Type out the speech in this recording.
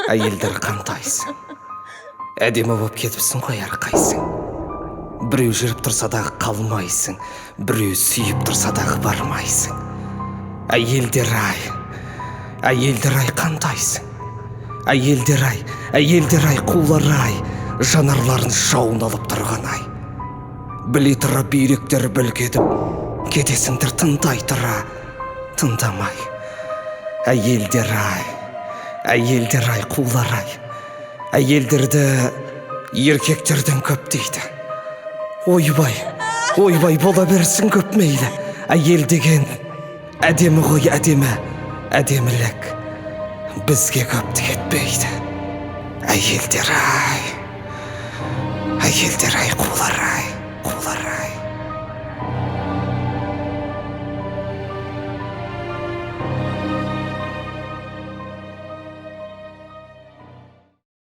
Әйелдер қантайсың. Әдемі боп кетіпсің ғой әрқайсың. Біреу жүріп тұрса дағы қалмайсың, біреу сүйіп тұрса дағы бармайсың. Әйелдер ай қантайсың. Әйелдер ай қулар-ай, жанарларын жауын алып тұрған ай. Біле тұра бүйректер бүлкетіп, кетесіңдір тыңдай тұра, тыңдамай. Әйелдер ай қулар-ай, әйелдерді еркектерден көп дейді. Ойбай бола берсін көп мейлі. Әйел деген әдемі ғой, әдемілік бізге көпті кетпейді. Әйелдер ай қулар-ай.